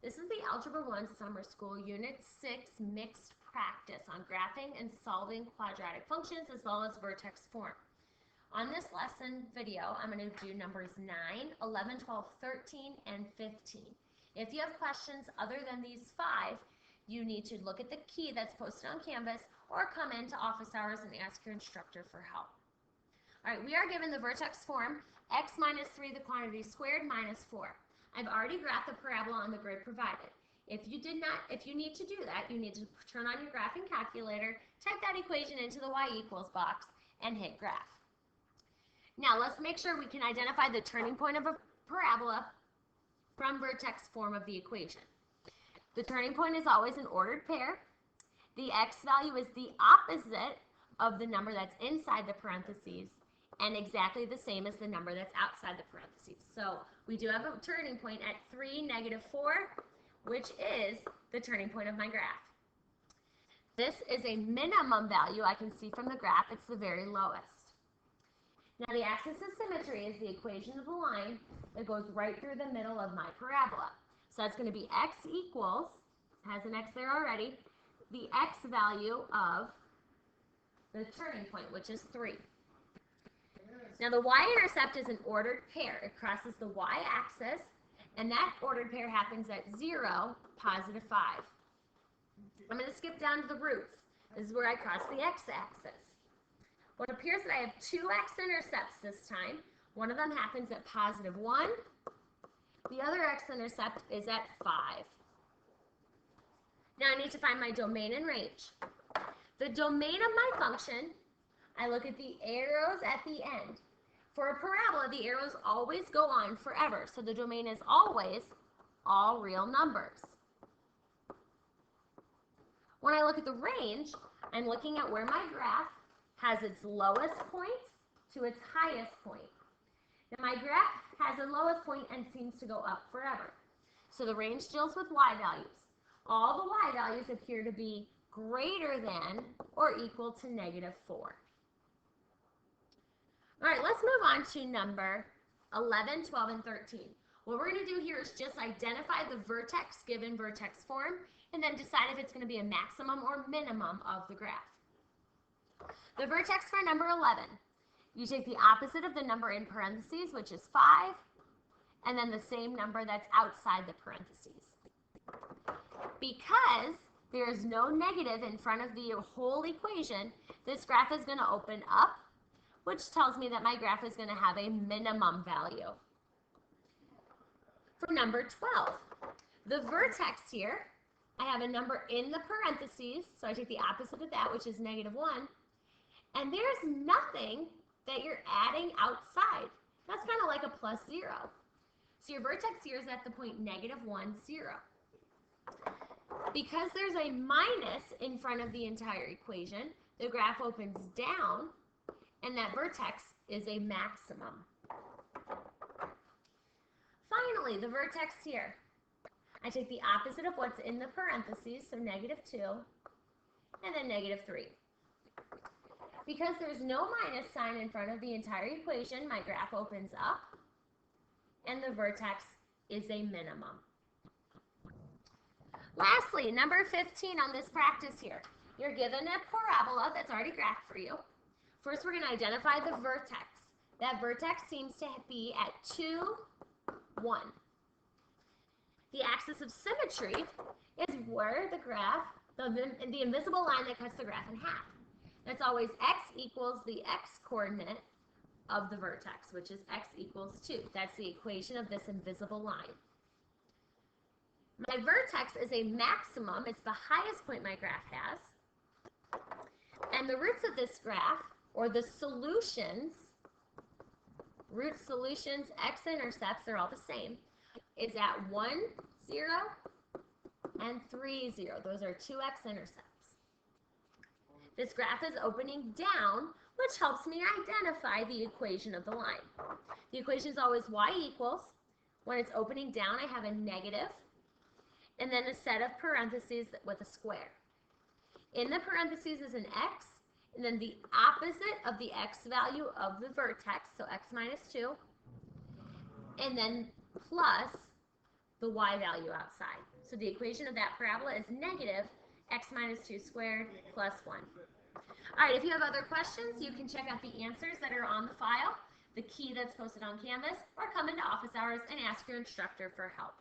This is the Algebra 1 Summer School Unit 6 Mixed Practice on graphing and solving quadratic functions as well as vertex form. On this lesson video, I'm going to do numbers 9, 11, 12, 13, and 15. If you have questions other than these 5, you need to look at the key that's posted on Canvas or come into office hours and ask your instructor for help. All right, we are given the vertex form, x minus 3, the quantity squared, minus 4. I've already graphed the parabola on the grid provided. If you need to do that, you need to turn on your graphing calculator, type that equation into the y equals box, and hit graph. Now let's make sure we can identify the turning point of a parabola from vertex form of the equation. The turning point is always an ordered pair. The x value is the opposite of the number that's inside the parentheses, and exactly the same as the number that's outside the parentheses. So we do have a turning point at 3, -4, which is the turning point of my graph. This is a minimum value I can see from the graph. It's the very lowest. Now the axis of symmetry is the equation of the line that goes right through the middle of my parabola. So that's going to be x equals, has an x there already, the x value of the turning point, which is 3. Now the y-intercept is an ordered pair. It crosses the y-axis, and that ordered pair happens at 0, +5. I'm going to skip down to the roots. This is where I cross the x-axis. Well, it appears that I have 2 x-intercepts this time. One of them happens at +1. The other x-intercept is at 5. Now I need to find my domain and range. The domain of my function, I look at the arrows at the end. For a parabola, the arrows always go on forever, so the domain is always all real numbers. When I look at the range, I'm looking at where my graph has its lowest point to its highest point. Now my graph has a lowest point and seems to go up forever. So the range deals with y values. All the y values appear to be greater than or equal to -4. All right, let's move on to number 11, 12, and 13. What we're going to do here is just identify the vertex given vertex form and then decide if it's going to be a maximum or minimum of the graph. The vertex for number 11, you take the opposite of the number in parentheses, which is 5, and then the same number that's outside the parentheses. Because there is no negative in front of the whole equation, this graph is going to open up, which tells me that my graph is going to have a minimum value. For number 12, the vertex here, I have a number in the parentheses, so I take the opposite of that, which is -1, and there's nothing that you're adding outside. That's kind of like a +0. So your vertex here is at the point -1, 0. Because there's a minus in front of the entire equation, the graph opens down, and that vertex is a maximum. Finally, the vertex here. I take the opposite of what's in the parentheses, so -2, and then -3. Because there's no minus sign in front of the entire equation, my graph opens up, and the vertex is a minimum. Lastly, number 15 on this practice here. You're given a parabola that's already graphed for you. First, we're going to identify the vertex. That vertex seems to be at 2, 1. The axis of symmetry is where the graph, the invisible line that cuts the graph in half. That's always x equals the x-coordinate of the vertex, which is x equals 2. That's the equation of this invisible line. My vertex is a maximum. It's the highest point my graph has. And the roots of this graph, or the solutions, root solutions, x-intercepts, they're all the same, is at 1, 0, and 3, 0. Those are 2 x-intercepts. This graph is opening down, which helps me identify the equation of the line. The equation is always y equals. When it's opening down, I have a negative, and then a set of parentheses with a square. In the parentheses is an x, and then the opposite of the x value of the vertex, so x -2, and then plus the y value outside. So the equation of that parabola is negative x minus 2 squared plus 1. All right, if you have other questions, you can check out the answers that are on the file, the key that's posted on Canvas, or come into office hours and ask your instructor for help.